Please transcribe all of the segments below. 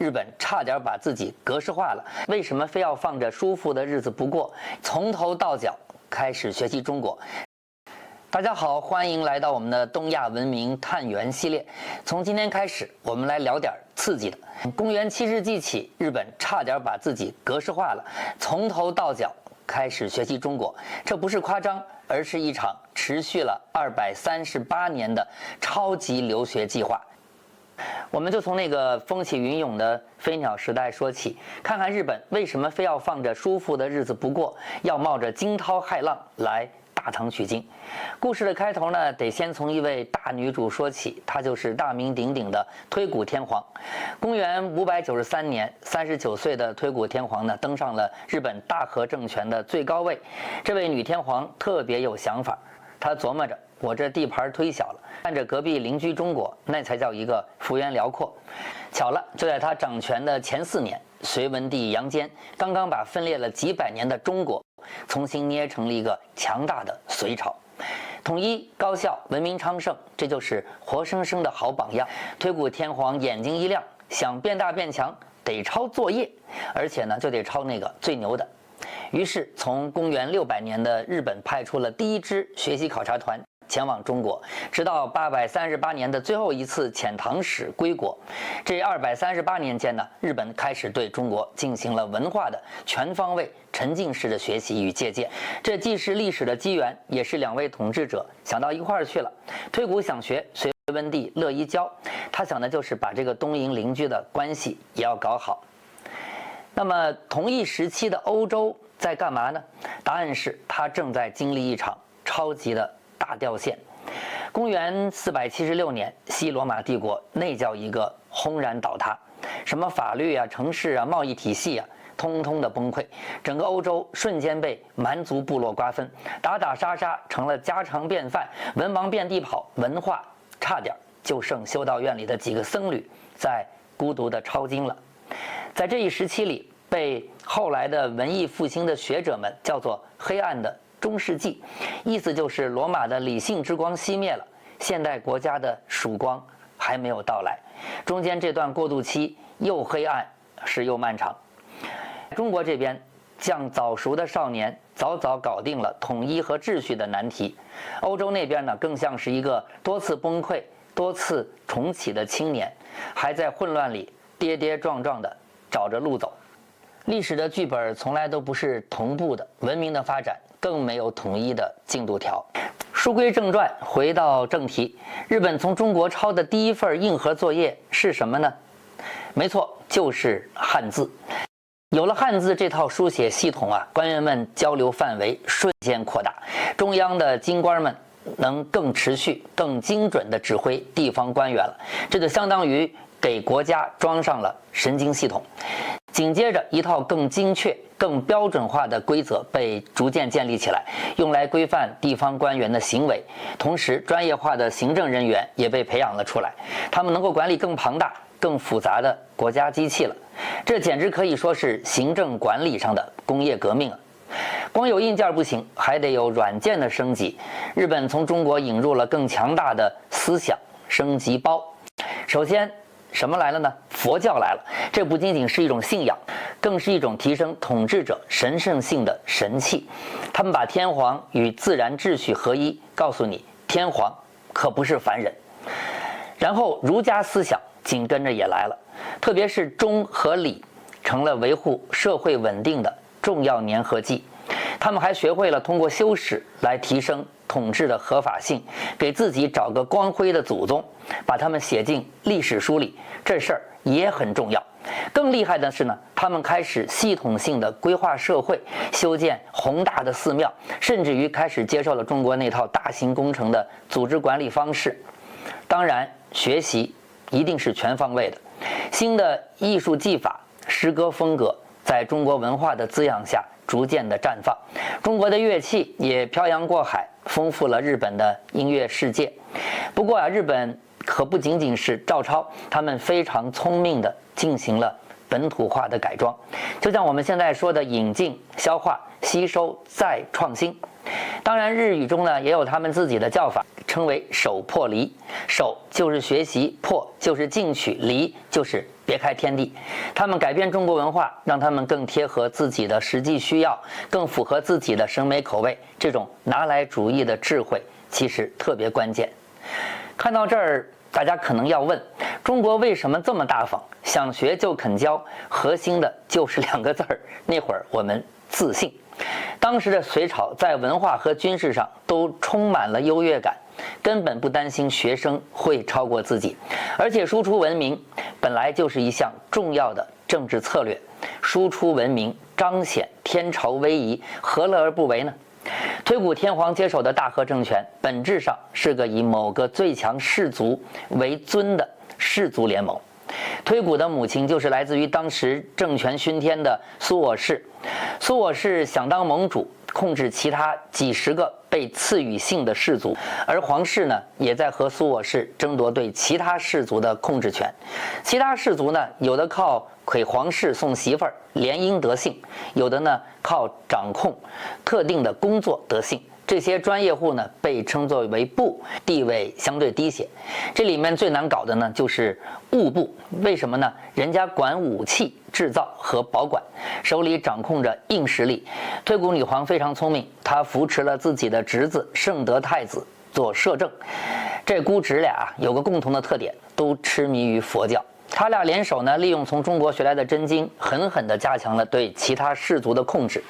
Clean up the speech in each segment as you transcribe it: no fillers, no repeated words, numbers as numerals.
日本差点把自己格式化了，为什么非要放着舒服的日子不过，从头到脚开始学习中国？大家好，欢迎来到我们的东亚文明探源系列。从今天开始，我们来聊点刺激的。公元7世纪起，日本差点把自己格式化了，从头到脚开始学习中国。这不是夸张，而是一场持续了238年的超级留学计划。我们就从那个风起云涌的飞鸟时代说起，看看日本为什么非要放着舒服的日子不过，要冒着惊涛骇浪来大唐取经。故事的开头呢，得先从一位大女主说起，她就是大名鼎鼎的推古天皇。公元593年，39岁的推古天皇呢，登上了日本大和政权的最高位。这位女天皇特别有想法，她琢磨着，我这地盘忒小了，看着隔壁邻居中国，那才叫一个幅员辽阔。巧了，就在他掌权的前4年，隋文帝杨坚刚刚把分裂了几百年的中国重新捏成了一个强大的隋朝，统一高效，文明昌盛，这就是活生生的好榜样。推古天皇眼睛一亮，想变大变强，得抄作业，而且呢，就得抄那个最牛的。于是，从公元600年的日本派出了第一支学习考察团前往中国，直到838年的最后一次遣唐使归国。这238年间呢，日本开始对中国进行了文化的全方位沉浸式的学习与借鉴。这既是历史的机缘，也是2位统治者想到一块儿去了。推古想学，隋文帝乐意教，他想的就是把这个东瀛邻居的关系也要搞好。那么同一时期的欧洲在干嘛呢？答案是他正在经历一场超级的大掉线。公元476年，西罗马帝国那叫一个轰然倒塌，什么法律啊、城市啊、贸易体系啊，通通的崩溃，整个欧洲瞬间被蛮族部落瓜分，打打杀杀成了家常便饭，文盲遍地跑，文化差点就剩修道院里的几个僧侣在孤独的抄经了。在这一时期里，被后来的文艺复兴的学者们叫做黑暗的中世纪，意思就是罗马的理性之光熄灭了，现代国家的曙光还没有到来，中间这段过渡期又黑暗是又漫长。中国这边像早熟的少年，早早搞定了统一和秩序的难题；欧洲那边呢，更像是一个多次崩溃、多次重启的青年，还在混乱里跌跌撞撞地找着路走。历史的剧本从来都不是同步的，文明的发展更没有统一的进度条。书归正传，回到正题，日本从中国抄的第一份硬核作业是什么呢？没错，就是汉字。有了汉字这套书写系统啊，官员们交流范围瞬间扩大，中央的京官们能更持续、更精准地指挥地方官员了，这就相当于给国家装上了神经系统。紧接着，一套更精确、更标准化的规则被逐渐建立起来，用来规范地方官员的行为。同时，专业化的行政人员也被培养了出来，他们能够管理更庞大、更复杂的国家机器了。这简直可以说是行政管理上的工业革命啊！光有硬件不行，还得有软件的升级。日本从中国引入了更强大的思想升级包。首先，什么来了呢？佛教来了。这不仅仅是一种信仰，更是一种提升统治者神圣性的神器。他们把天皇与自然秩序合一，告诉你，天皇可不是凡人。然后儒家思想紧跟着也来了，特别是忠和礼成了维护社会稳定的重要粘合剂。他们还学会了通过修史来提升统治的合法性，给自己找个光辉的祖宗，把他们写进历史书里，这事儿也很重要。更厉害的是呢，他们开始系统性的规划社会，修建宏大的寺庙，甚至于开始接受了中国那套大型工程的组织管理方式。当然，学习一定是全方位的，新的艺术技法、诗歌风格在中国文化的滋养下逐渐的绽放，中国的乐器也漂洋过海，丰富了日本的音乐世界。不过啊，日本可不仅仅是照抄，他们非常聪明地进行了本土化的改装，就像我们现在说的引进、消化、吸收再创新。当然，日语中呢也有他们自己的叫法，称为手破离。手就是学习，破就是进取，离就是别开天地。他们改变中国文化，让他们更贴合自己的实际需要，更符合自己的审美口味。这种拿来主义的智慧其实特别关键。看到这儿，大家可能要问，中国为什么这么大方，想学就肯教，核心的就是2个字儿，那会儿我们自信。当时的隋朝在文化和军事上都充满了优越感，根本不担心学生会超过自己，而且输出文明本来就是一项重要的政治策略，输出文明彰显天朝威仪，何乐而不为呢？推古天皇接手的大和政权本质上是个以某个最强氏族为尊的氏族联盟。推古的母亲就是来自于当时政权熏天的苏我氏，苏我氏想当盟主，控制其他几十个被赐予姓的氏族，而皇室呢，也在和苏我氏争夺对其他氏族的控制权。其他氏族呢，有的靠给皇室送媳妇儿联姻得姓，有的呢靠掌控特定的工作得姓。这些专业户呢被称作为部，地位相对低些。这里面最难搞的呢就是务部，为什么呢？人家管武器制造和保管，手里掌控着硬实力。推古女皇非常聪明，她扶持了自己的侄子圣德太子做摄政。这姑侄俩有个共同的特点，都痴迷于佛教。他俩联手呢，利用从中国学来的真经，狠狠地加强了对其他氏族的控制。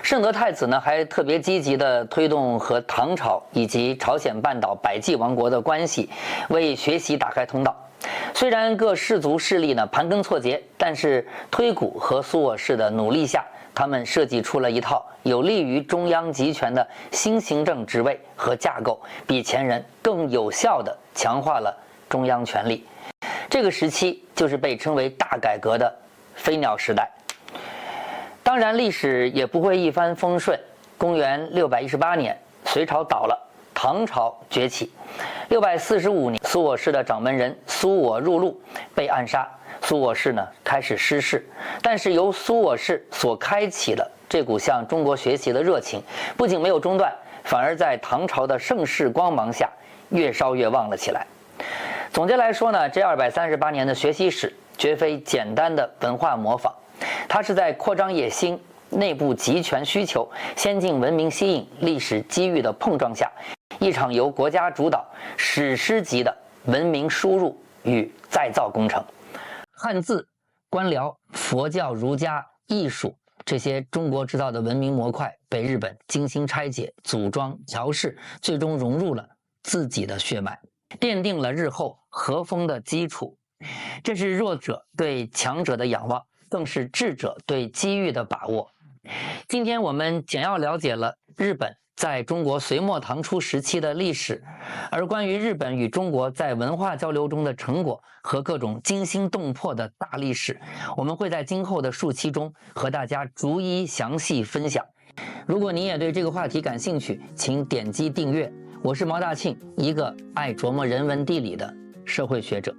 圣德太子呢，还特别积极地推动和唐朝以及朝鲜半岛百济王国的关系，为学习打开通道。虽然各氏族势力呢盘根错节，但是推古和苏我氏的努力下，他们设计出了一套有利于中央集权的新行政职位和架构，比前人更有效地强化了中央权力。这个时期就是被称为大改革的飞鸟时代。当然，历史也不会一帆风顺。公元618年，隋朝倒了，唐朝崛起。645年，苏我氏的掌门人苏我入禄被暗杀，苏我氏呢开始失势。但是由苏我氏所开启的这股向中国学习的热情，不仅没有中断，反而在唐朝的盛世光芒下越烧越旺了起来。总结来说呢，这238年的学习史绝非简单的文化模仿，它是在扩张野心、内部集权需求、先进文明吸引、历史机遇的碰撞下，一场由国家主导、史诗级的文明输入与再造工程。汉字、官僚、佛教、儒家、艺术这些中国制造的文明模块，被日本精心拆解、组装、调试，最终融入了自己的血脉，奠定了日后和风的基础。这是弱者对强者的仰望，更是智者对机遇的把握。今天我们简要了解了日本在中国隋末唐初时期的历史，而关于日本与中国在文化交流中的成果和各种惊心动魄的大历史，我们会在今后的数期中和大家逐一详细分享。如果你也对这个话题感兴趣，请点击订阅。我是毛大庆，一个爱琢磨人文地理的社会学者。